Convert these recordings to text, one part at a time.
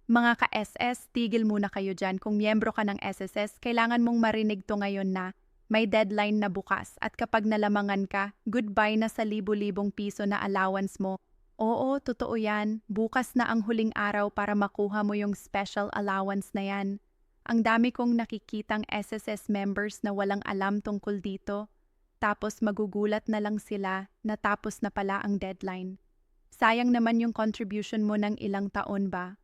Mga ka-SS, tigil muna kayo dyan. Kung miyembro ka ng SSS, kailangan mong marinig to ngayon na may deadline na bukas at kapag nalamangan ka, goodbye na sa libu-libong piso na allowance mo. Oo, totoo yan. Bukas na ang huling araw para makuha mo yung special allowance na yan. Ang dami kong nakikitang SSS members na walang alam tungkol dito. Tapos magugulat na lang sila na tapos na pala ang deadline. Sayang naman yung contribution mo ng ilang taon ba?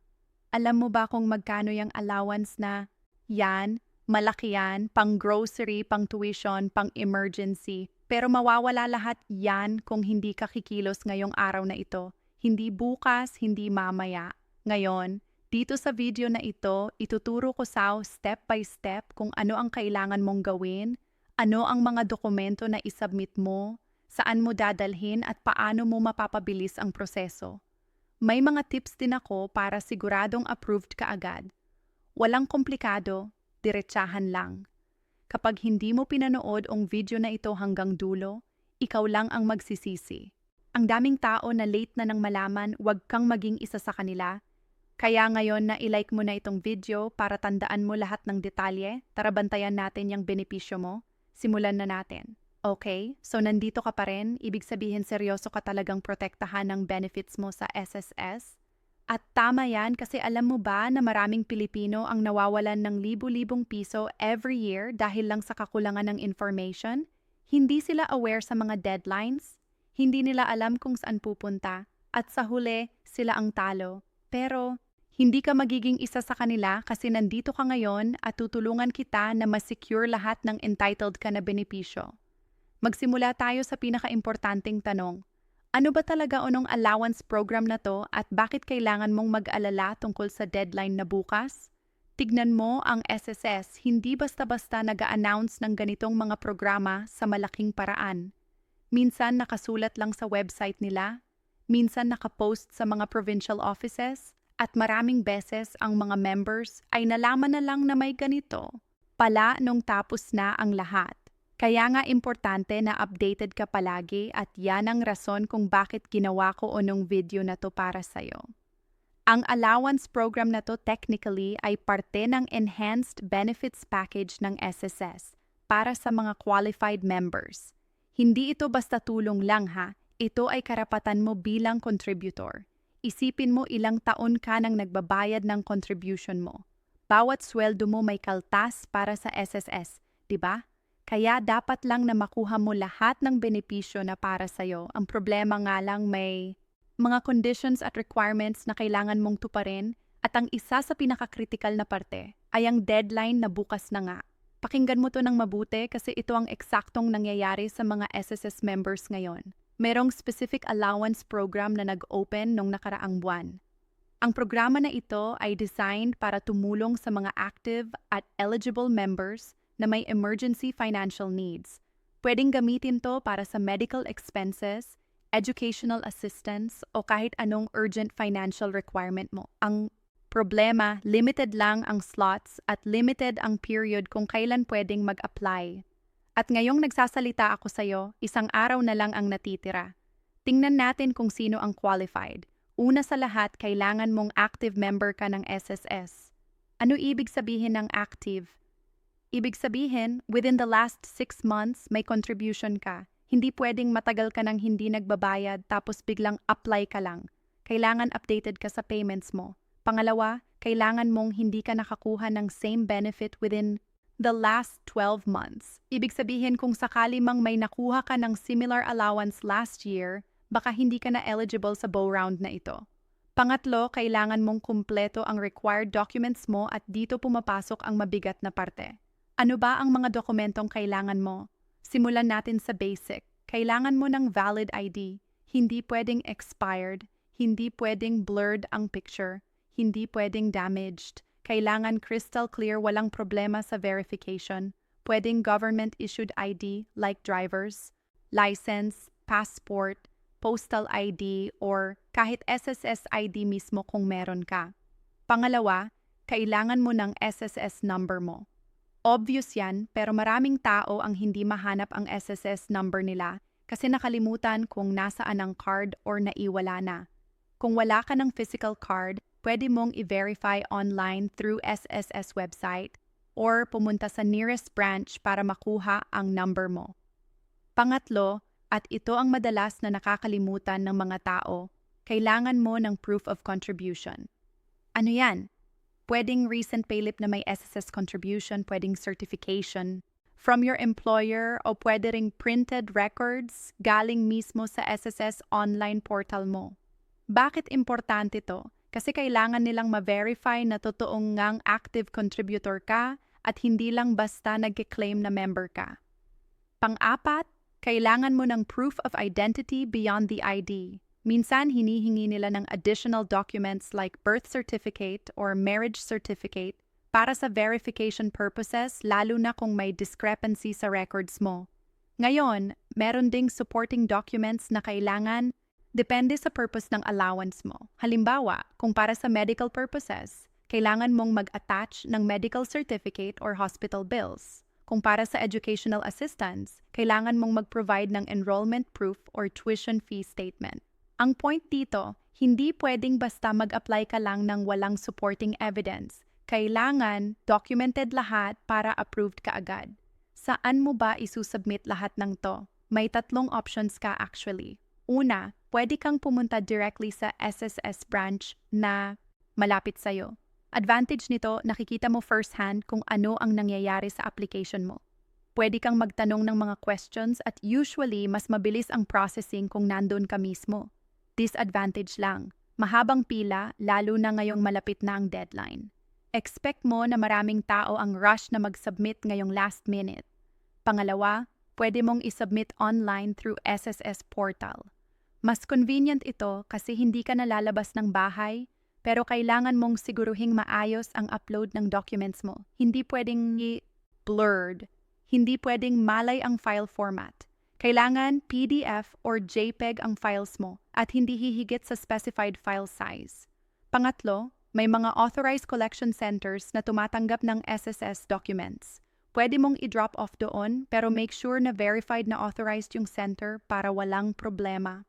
Alam mo ba kung magkano yung allowance na yan? Malaki yan, pang grocery, pang tuition, pang emergency. Pero mawawala lahat yan kung hindi ka kikilos ngayong araw na ito. Hindi bukas, hindi mamaya. Ngayon, dito sa video na ito, ituturo ko sa step by step kung ano ang kailangan mong gawin, ano ang mga dokumento na isubmit mo, saan mo dadalhin at paano mo mapapabilis ang proseso. May mga tips din ako para siguradong approved ka agad. Walang komplikado, diretsahan lang. Kapag hindi mo pinanood ang video na ito hanggang dulo, ikaw lang ang magsisisi. Ang daming tao na late na nang malaman, huwag kang maging isa sa kanila. Kaya ngayon na ilike mo na itong video para tandaan mo lahat ng detalye, tara bantayan natin yung benepisyo mo. Simulan na natin. Okay, so nandito ka pa rin, ibig sabihin seryoso ka talagang protektahan ng benefits mo sa SSS? At tama yan kasi alam mo ba na maraming Pilipino ang nawawalan ng libu-libong piso every year dahil lang sa kakulangan ng information? Hindi sila aware sa mga deadlines, hindi nila alam kung saan pupunta, at sa huli, sila ang talo. Pero, hindi ka magiging isa sa kanila kasi nandito ka ngayon at tutulungan kita na ma-secure lahat ng entitled ka na benepisyo. Magsimula tayo sa pinaka-importanting tanong. Ano ba talaga unong allowance program na to at bakit kailangan mong mag-alala tungkol sa deadline na bukas? Tignan mo ang SSS, hindi basta-basta nag-a-announce ng ganitong mga programa sa malaking paraan. Minsan nakasulat lang sa website nila, minsan nakapost sa mga provincial offices, at maraming beses ang mga members ay nalaman na lang na may ganito pala nung tapos na ang lahat. Kaya nga importante na updated ka palagi at yan ang rason kung bakit ginawa ko unong video na to para sa'yo. Ang allowance program na to technically ay parte ng Enhanced Benefits Package ng SSS para sa mga qualified members. Hindi ito basta tulong lang ha, ito ay karapatan mo bilang contributor. Isipin mo ilang taon ka nang nagbabayad ng contribution mo. Bawat sweldo mo may kaltas para sa SSS, di ba? Kaya dapat lang na makuha mo lahat ng benepisyo na para sa'yo. Ang problema nga lang may mga conditions at requirements na kailangan mong tuparin at ang isa sa pinaka-critical na parte ay ang deadline na bukas na nga. Pakinggan mo to ng mabuti kasi ito ang eksaktong nangyayari sa mga SSS members ngayon. Merong specific allowance program na nag-open nung nakaraang buwan. Ang programa na ito ay designed para tumulong sa mga active at eligible members na may emergency financial needs. Pwedeng gamitin to para sa medical expenses, educational assistance, o kahit anong urgent financial requirement mo. Ang problema, limited lang ang slots at limited ang period kung kailan pwedeng mag-apply. At ngayong nagsasalita ako sa'yo, isang araw na lang ang natitira. Tingnan natin kung sino ang qualified. Una sa lahat, kailangan mong active member ka ng SSS. Ano ibig sabihin ng active? Ibig sabihin, within the last 6 months, may contribution ka. Hindi pwedeng matagal ka nang hindi nagbabayad tapos biglang apply ka lang. Kailangan updated ka sa payments mo. Pangalawa, kailangan mong hindi ka nakakuha ng same benefit within the last 12 months. Ibig sabihin kung sakali mang may nakuha ka ng similar allowance last year, baka hindi ka na eligible sa bow round na ito. Pangatlo, kailangan mong kumpleto ang required documents mo at dito pumapasok ang mabigat na parte. Ano ba ang mga dokumentong kailangan mo? Simulan natin sa basic. Kailangan mo ng valid ID. Hindi pwedeng expired. Hindi pwedeng blurred ang picture. Hindi pwedeng damaged. Kailangan crystal clear, walang problema sa verification. Pwedeng government-issued ID like driver's, license, passport, postal ID, or kahit SSS ID mismo kung meron ka. Pangalawa, kailangan mo ng SSS number mo. Obvious yan, pero maraming tao ang hindi mahanap ang SSS number nila kasi nakalimutan kung nasaan ang card or naiwala na. Kung wala ka ng physical card, pwede mong i-verify online through SSS website or pumunta sa nearest branch para makuha ang number mo. Pangatlo, at ito ang madalas na nakakalimutan ng mga tao, kailangan mo ng proof of contribution. Ano yan? Pwedeng recent payslip na may SSS contribution, pwedeng certification from your employer o pwede ring printed records galing mismo sa SSS online portal mo. Bakit importante to? Kasi kailangan nilang ma-verify na totoong ngang active contributor ka at hindi lang basta nag-claim na member ka. Pang-apat, kailangan mo ng proof of identity beyond the ID. Minsan hinihingi nila ng additional documents like birth certificate or marriage certificate para sa verification purposes lalo na kung may discrepancy sa records mo. Ngayon, meron ding supporting documents na kailangan depende sa purpose ng allowance mo. Halimbawa, kung para sa medical purposes, kailangan mong mag-attach ng medical certificate or hospital bills. Kung para sa educational assistance, kailangan mong mag-provide ng enrollment proof or tuition fee statement. Ang point dito, hindi pwedeng basta mag-apply ka lang ng walang supporting evidence. Kailangan documented lahat para approved ka agad. Saan mo ba isusubmit lahat ng to? May 3 options ka actually. Una, pwede kang pumunta directly sa SSS branch na malapit sa'yo. Advantage nito, nakikita mo firsthand kung ano ang nangyayari sa application mo. Pwede kang magtanong ng mga questions at usually mas mabilis ang processing kung nandun ka mismo. Disadvantage lang, mahabang pila lalo na ngayong malapit na ang deadline. Expect mo na maraming tao ang rush na mag-submit ngayong last minute. Pangalawa, pwede mong isubmit online through SSS portal. Mas convenient ito kasi hindi ka nalalabas ng bahay, pero kailangan mong siguruhing maayos ang upload ng documents mo. Hindi pwedeng blurred, hindi pwedeng malay ang file format. Kailangan PDF or JPEG ang files mo at hindi hihigit sa specified file size. Pangatlo, may mga authorized collection centers na tumatanggap ng SSS documents. Pwede mong i-drop off doon pero make sure na verified na authorized yung center para walang problema.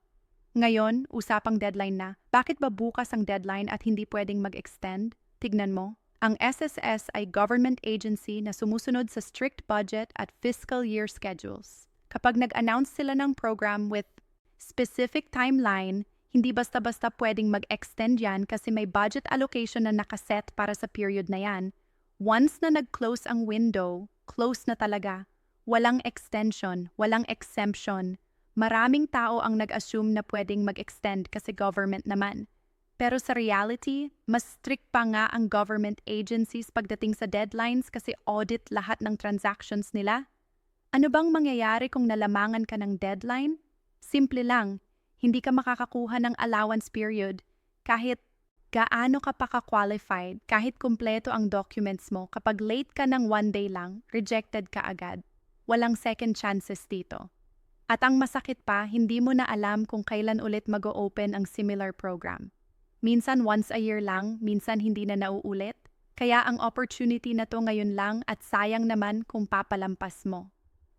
Ngayon, usapang deadline na. Bakit ba bukas ang deadline at hindi pwedeng mag-extend? Tignan mo. Ang SSS ay government agency na sumusunod sa strict budget at fiscal year schedules. Kapag nag-announce sila ng program with specific timeline, hindi basta-basta pwedeng mag-extend yan kasi may budget allocation na nakaset para sa period na yan. Once na nag-close ang window, close na talaga. Walang extension, walang exemption. Maraming tao ang nag-assume na pwedeng mag-extend kasi government naman. Pero sa reality, mas strict pa nga ang government agencies pagdating sa deadlines kasi audit lahat ng transactions nila. Ano bang mangyayari kung nalamangan ka ng deadline? Simple lang. Hindi ka makakakuha ng allowance period kahit gaano ka pa ka-qualified, kahit kumpleto ang documents mo. Kapag late ka ng 1 day lang, rejected ka agad. Walang second chances dito. At ang masakit pa, hindi mo na alam kung kailan ulit mag-o-open ang similar program. Minsan once a year lang, minsan hindi na nauulit. Kaya ang opportunity na to ngayon lang at sayang naman kung papalampas mo.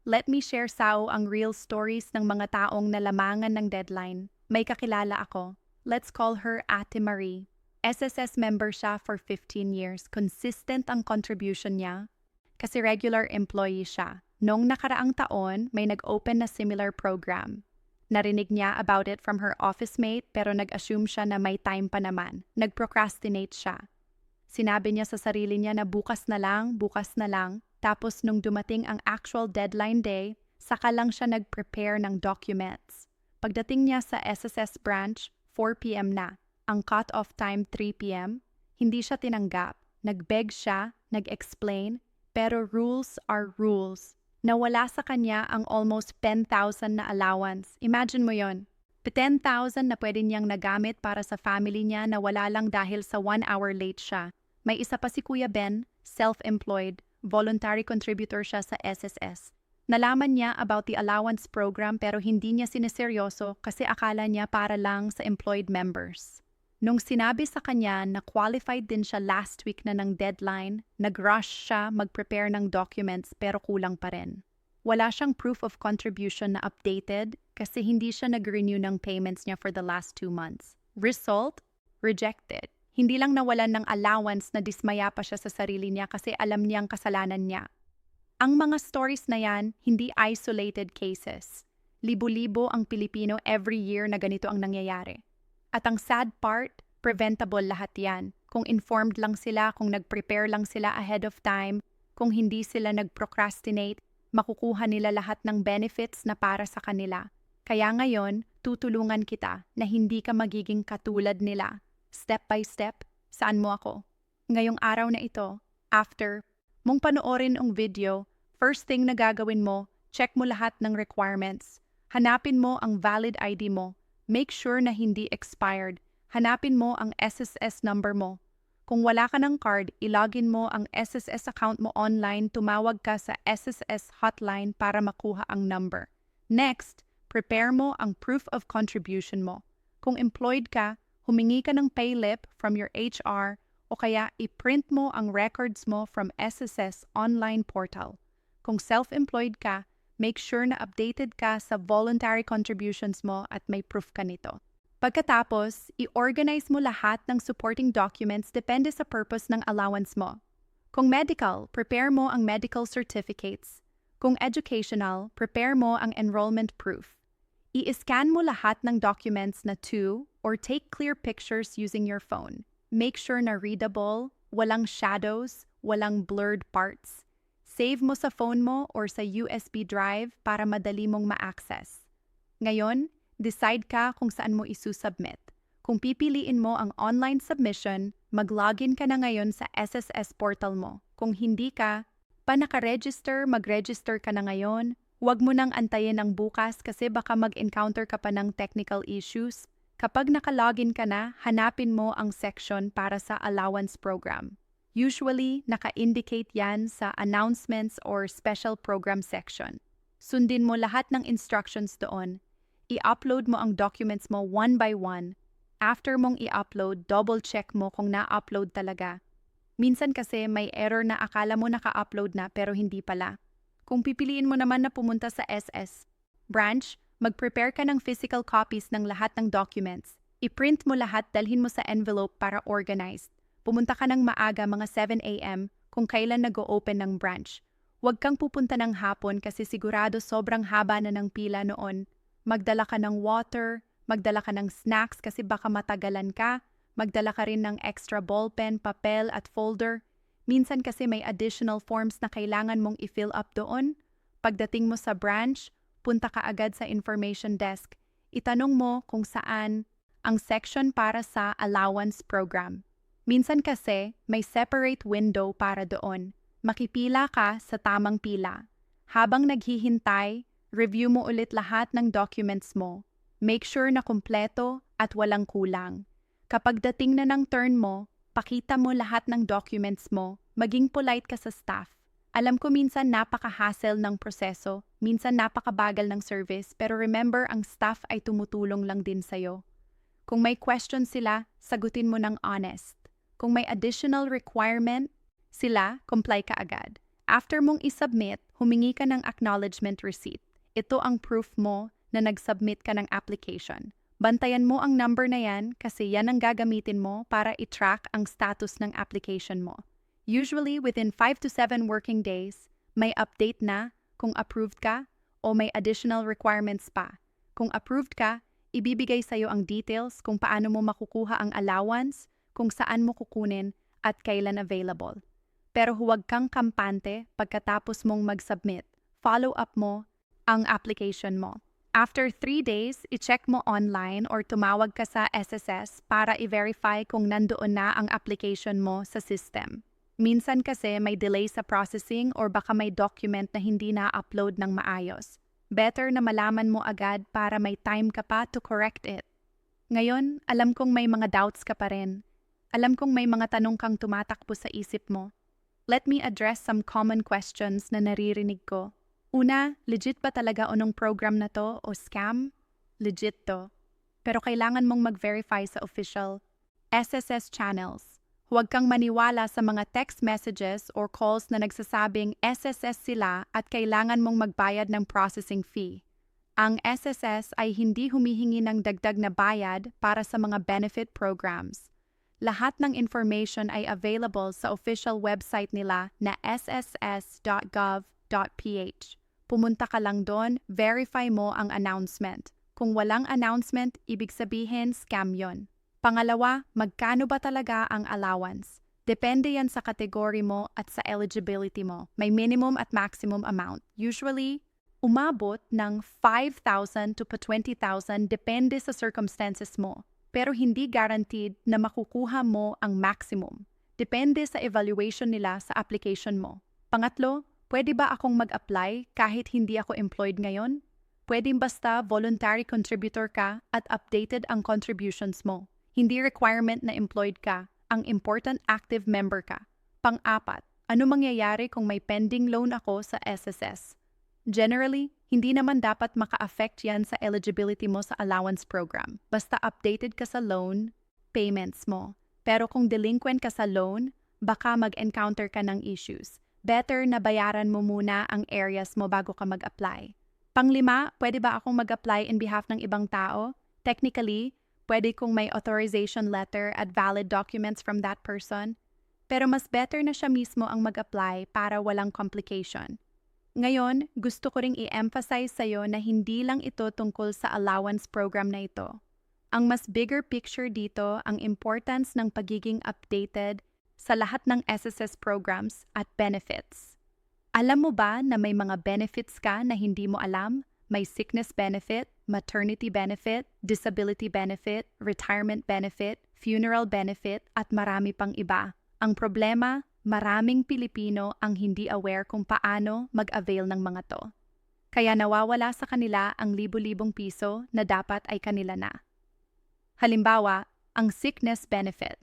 Let me share sao ang real stories ng mga taong nalamangan ng deadline. May kakilala ako. Let's call her Ate Marie. SSS member siya for 15 years. Consistent ang contribution niya kasi regular employee siya. Noong nakaraang taon, may nag-open na similar program. Narinig niya about it from her office mate pero nag-assume siya na may time pa naman. Nag-procrastinate siya. Sinabi niya sa sarili niya na bukas na lang. Tapos nung dumating ang actual deadline day, saka lang siya nag-prepare ng documents. Pagdating niya sa SSS branch, 4 p.m. na. Ang cut-off time 3 p.m. Hindi siya tinanggap. Nag-beg siya, nag-explain, pero rules are rules. Nawala sa kanya ang almost 10,000 na allowance. Imagine mo yon. 10,000 na pwede niyang nagamit para sa family niya na wala lang dahil sa 1 hour late siya. May isa pa si Kuya Ben, self-employed. Voluntary contributor siya sa SSS. Nalaman niya about the allowance program pero hindi niya sineseryoso kasi akala niya para lang sa employed members. Nung sinabi sa kanya na qualified din siya last week na ng deadline, nag-rush siya mag-prepare ng documents pero kulang pa rin. Wala siyang proof of contribution na updated kasi hindi siya nag-renew ng payments niya for the last 2 months. Result? Rejected. Hindi lang nawalan ng allowance na dismaya pa siya sa sarili niya kasi alam niyang kasalanan niya. Ang mga stories na yan, hindi isolated cases. Libo-libo ang Pilipino every year na ganito ang nangyayari. At ang sad part, preventable lahat yan. Kung informed lang sila, kung nag-prepare lang sila ahead of time, kung hindi sila nag-procrastinate, makukuha nila lahat ng benefits na para sa kanila. Kaya ngayon, tutulungan kita na hindi ka magiging katulad nila. Step by step, saan mo ako? Ngayong araw na ito, after mong panoorin ang video, first thing na gagawin mo, check mo lahat ng requirements. Hanapin mo ang valid ID mo. Make sure na hindi expired. Hanapin mo ang SSS number mo. Kung wala ka ng card, ilogin mo ang SSS account mo online, tumawag ka sa SSS hotline para makuha ang number. Next, prepare mo ang proof of contribution mo. Kung employed ka, humingi ka ng payslip from your HR o kaya i-print mo ang records mo from SSS online portal. Kung self-employed ka, make sure na updated ka sa voluntary contributions mo at may proof ka nito. Pagkatapos, i-organize mo lahat ng supporting documents depende sa purpose ng allowance mo. Kung medical, prepare mo ang medical certificates. Kung educational, prepare mo ang enrollment proof. I-scan mo lahat ng documents na or take clear pictures using your phone. Make sure na readable, walang shadows, walang blurred parts. Save mo sa phone mo or sa USB drive para madali mong ma-access. Ngayon, decide ka kung saan mo isusubmit. Kung pipiliin mo ang online submission, mag-login ka na ngayon sa SSS portal mo. Kung hindi ka pa naka-register, mag-register ka na ngayon. Huwag mo nang antayin ang bukas kasi baka mag-encounter ka pa ng technical issues. Kapag naka-login ka na, hanapin mo ang section para sa allowance program. Usually, naka-indicate yan sa announcements or special program section. Sundin mo lahat ng instructions doon. I-upload mo ang documents mo one by one. After mong i-upload, double-check mo kung na-upload talaga. Minsan kasi may error na akala mo naka-upload na pero hindi pala. Kung pipiliin mo naman na pumunta sa SS branch, mag-prepare ka ng physical copies ng lahat ng documents. I-print mo lahat, dalhin mo sa envelope para organized. Pumunta ka ng maaga mga 7 a.m. kung kailan nag-o-open ng branch. Huwag kang pupunta ng hapon kasi sigurado sobrang haba na ng pila noon. Magdala ka ng water, magdala ka ng snacks kasi baka matagalan ka, magdala ka rin ng extra ballpen, papel at folder. Minsan kasi may additional forms na kailangan mong i-fill up doon. Pagdating mo sa branch, punta ka agad sa information desk. Itanong mo kung saan ang section para sa allowance program. Minsan kasi may separate window para doon. Makipila ka sa tamang pila. Habang naghihintay, review mo ulit lahat ng documents mo. Make sure na kumpleto at walang kulang. Kapag dating na ng turn mo, pakita mo lahat ng documents mo, maging polite ka sa staff. Alam ko minsan napaka-hassle ng proseso, minsan napakabagal ng service, pero remember ang staff ay tumutulong lang din sa'yo. Kung may question sila, sagutin mo ng honest. Kung may additional requirement, sila, comply ka agad. After mong isubmit, humingi ka ng acknowledgement receipt. Ito ang proof mo na nag-submit ka ng application. Bantayan mo ang number na yan kasi yan ang gagamitin mo para i-track ang status ng application mo. Usually, within 5 to 7 working days, may update na kung approved ka o may additional requirements pa. Kung approved ka, ibibigay sa'yo ang details kung paano mo makukuha ang allowance, kung saan mo kukunin at kailan available. Pero huwag kang kampante pagkatapos mong mag-submit. Follow up mo ang application mo. After 3 days, i-check mo online or tumawag ka sa SSS para i-verify kung nandoon na ang application mo sa system. Minsan kasi may delay sa processing or baka may document na hindi na-upload ng maayos. Better na malaman mo agad para may time ka pa to correct it. Ngayon, alam kong may mga doubts ka pa rin. Alam kong may mga tanong kang tumatakbo sa isip mo. Let me address some common questions na naririnig ko. Una, legit ba talaga onong program na to o scam? Legit to. Pero kailangan mong mag-verify sa official SSS channels. Huwag kang maniwala sa mga text messages or calls na nagsasabing SSS sila at kailangan mong magbayad ng processing fee. Ang SSS ay hindi humihingi ng dagdag na bayad para sa mga benefit programs. Lahat ng information ay available sa official website nila na sss.gov.ph. Pumunta ka lang doon, verify mo ang announcement. Kung walang announcement, ibig sabihin scam yon. Pangalawa, magkano ba talaga ang allowance? Depende yan sa kategory mo at sa eligibility mo. May minimum at maximum amount. Usually, umabot ng 5,000 to 20,000 depende sa circumstances mo. Pero hindi guaranteed na makukuha mo ang maximum. Depende sa evaluation nila sa application mo. Pangatlo, pwede ba akong mag-apply kahit hindi ako employed ngayon? Pwede basta voluntary contributor ka at updated ang contributions mo. Hindi requirement na employed ka. Ang important active member ka. Pang-apat, ano mangyayari kung may pending loan ako sa SSS? Generally, hindi naman dapat maka-affect yan sa eligibility mo sa allowance program. Basta updated ka sa loan, payments mo. Pero kung delinquent ka sa loan, baka mag-encounter ka ng issues. Better na bayaran mo muna ang areas mo bago ka mag-apply. Panglima, pwede ba akong mag-apply in behalf ng ibang tao? Technically, pwede kung may authorization letter at valid documents from that person. Pero mas better na siya mismo ang mag-apply para walang complication. Ngayon, gusto ko ring i-emphasize sa'yo na hindi lang ito tungkol sa allowance program na ito. Ang mas bigger picture dito ang importance ng pagiging updated sa lahat ng SSS programs at benefits. Alam mo ba na may mga benefits ka na hindi mo alam? May sickness benefit, maternity benefit, disability benefit, retirement benefit, funeral benefit, at marami pang iba. Ang problema, maraming Pilipino ang hindi aware kung paano mag-avail ng mga to. Kaya nawawala sa kanila ang libu-libong piso na dapat ay kanila na. Halimbawa, ang sickness benefit.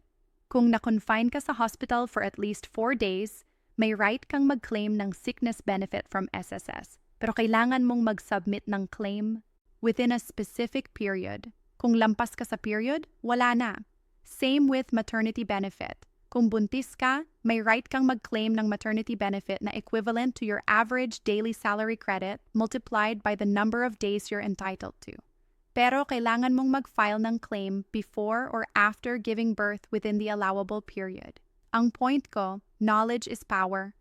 Kung na-confine ka sa hospital for at least 4 days, may right kang mag-claim ng sickness benefit from SSS. Pero kailangan mong mag-submit ng claim within a specific period. Kung lampas ka sa period, wala na. Same with maternity benefit. Kung buntis ka, may right kang mag-claim ng maternity benefit na equivalent to your average daily salary credit multiplied by the number of days you're entitled to. Pero kailangan mong mag-file ng claim before or after giving birth within the allowable period. Ang point ko, knowledge is power.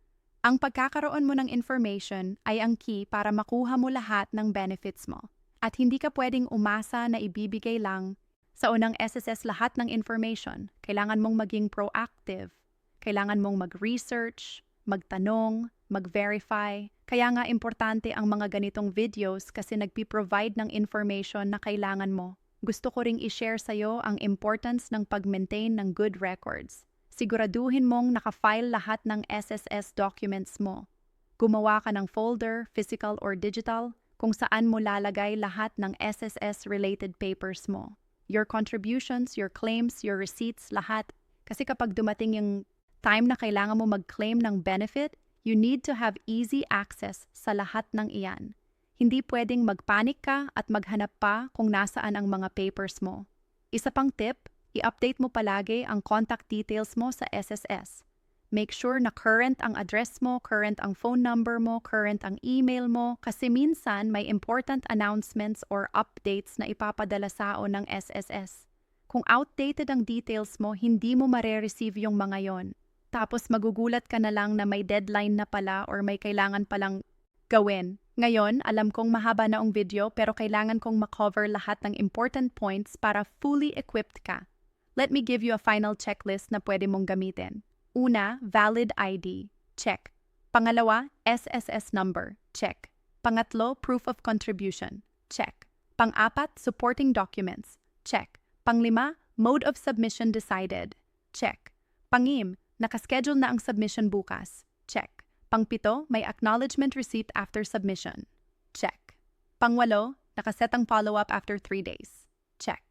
Ang pagkakaroon mo ng information ay ang key para makuha mo lahat ng benefits mo. At hindi ka pwedeng umasa na ibibigay lang sa unang SSS lahat ng information. Kailangan mong maging proactive. Kailangan mong mag-research, magtanong, mag-verify. Kaya nga importante ang mga ganitong videos kasi nagpi-provide ng information na kailangan mo. Gusto ko ring i-share sa'yo ang importance ng pag-maintain ng good records. Siguraduhin mong naka-file lahat ng SSS documents mo. Gumawa ka ng folder, physical or digital, kung saan mo lalagay lahat ng SSS-related papers mo. Your contributions, your claims, your receipts, lahat. Kasi kapag dumating yung time na kailangan mo mag-claim ng benefit, you need to have easy access sa lahat ng iyan. Hindi pwedeng magpanik ka at maghanap pa kung nasaan ang mga papers mo. Isa pang tip, i-update mo palagi ang contact details mo sa SSS. Make sure na current ang address mo, current ang phone number mo, current ang email mo, kasi minsan may important announcements or updates na ipapadala sao ng SSS. Kung outdated ang details mo, hindi mo mare-receive yung mga yon. Tapos magugulat ka na lang na may deadline na pala or may kailangan palang gawin. Ngayon, alam kong mahaba na ang video pero kailangan kong makover lahat ng important points para fully equipped ka. Let me give you a final checklist na pwede mong gamitin. Una, valid ID. Check. Pangalawa, SSS number. Check. Pangatlo, proof of contribution. Check. Pang-apat, supporting documents. Check. Panglima, mode of submission decided. Check. Pangim, nakaschedule na ang submission bukas. Check. Pangpito, may acknowledgement receipt after submission. Check. Pangwalo, nakaset ang follow-up after 3 days. Check.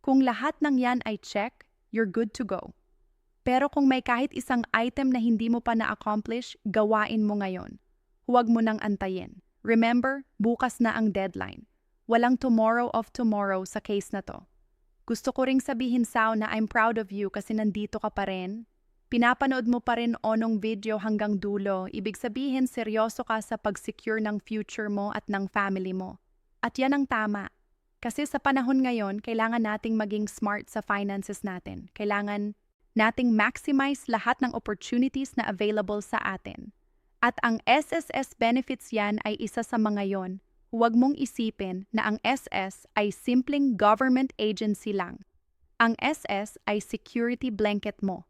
Kung lahat ng yan ay check, you're good to go. Pero kung may kahit isang item na hindi mo pa na-accomplish, gawain mo ngayon. Huwag mo nang antayin. Remember, bukas na ang deadline. Walang tomorrow of tomorrow sa case na to. Gusto ko ring sabihin Sao na I'm proud of you kasi nandito ka pa rin. Pinapanood mo pa rin onong video hanggang dulo. Ibig sabihin seryoso ka sa pag-secure ng future mo at ng family mo. At yan ang tama. Kasi sa panahon ngayon, kailangan nating maging smart sa finances natin. Kailangan nating maximize lahat ng opportunities na available sa atin. At ang SSS benefits yan ay isa sa mga yon. Huwag mong isipin na ang SS ay simpleng government agency lang. Ang SS ay security blanket mo.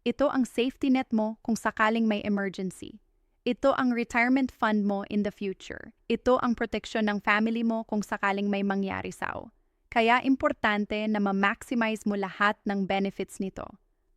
Ito ang safety net mo kung sakaling may emergency. Ito ang retirement fund mo in the future. Ito ang proteksyon ng family mo kung sakaling may mangyari sa'yo. Kaya importante na ma-maximize mo lahat ng benefits nito.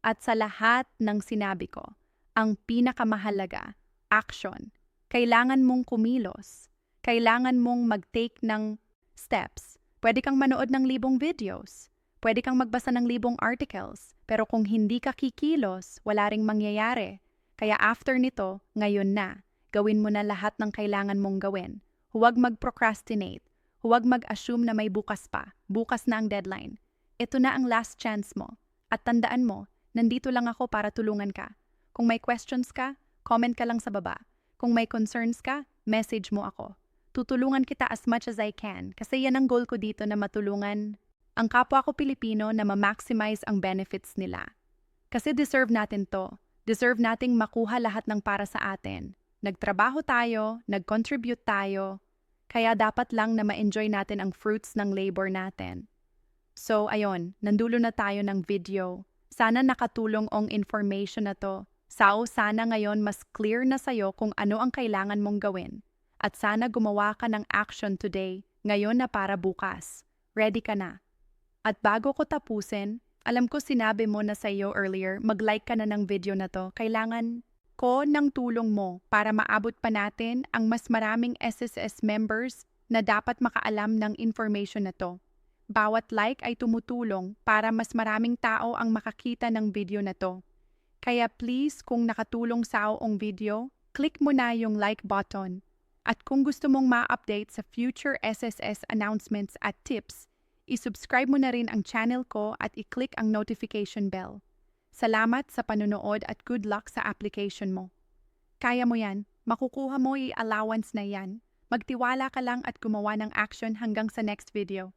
At sa lahat ng sinabi ko, ang pinakamahalaga, action. Kailangan mong kumilos. Kailangan mong mag-take ng steps. Pwede kang manood ng libong videos. Pwede kang magbasa ng libong articles. Pero kung hindi ka kikilos, wala ring mangyayari. Kaya after nito, ngayon na, gawin mo na lahat ng kailangan mong gawin. Huwag mag-procrastinate. Huwag mag-assume na may bukas pa. Bukas na ang deadline. Ito na ang last chance mo. At tandaan mo, nandito lang ako para tulungan ka. Kung may questions ka, comment ka lang sa baba. Kung may concerns ka, message mo ako. Tutulungan kita as much as I can kasi yan ang goal ko dito na matulungan ang kapwa ko Pilipino na ma-maximize ang benefits nila. Kasi deserve natin to. Deserve nating makuha lahat ng para sa atin. Nagtrabaho tayo, nag-contribute tayo, kaya dapat lang na ma-enjoy natin ang fruits ng labor natin. So ayun, nandulo na tayo ng video. Sana nakatulong ang information na to. Sana ngayon mas clear na sa'yo kung ano ang kailangan mong gawin. At sana gumawa ka ng action today, ngayon na para bukas. Ready ka na. At bago ko tapusin, alam ko sinabi mo na sa'yo earlier, mag-like ka na ng video na to. Kailangan ko ng tulong mo para maabot pa natin ang mas maraming SSS members na dapat makaalam ng information na to. Bawat like ay tumutulong para mas maraming tao ang makakita ng video na to. Kaya please, kung nakatulong sa ang video, click mo na yung like button. At kung gusto mong ma-update sa future SSS announcements at tips, isubscribe mo na rin ang channel ko at i-click ang notification bell. Salamat sa panunood at good luck sa application mo. Kaya mo yan, makukuha mo i-allowance na yan. Magtiwala ka lang at gumawa ng action hanggang sa next video.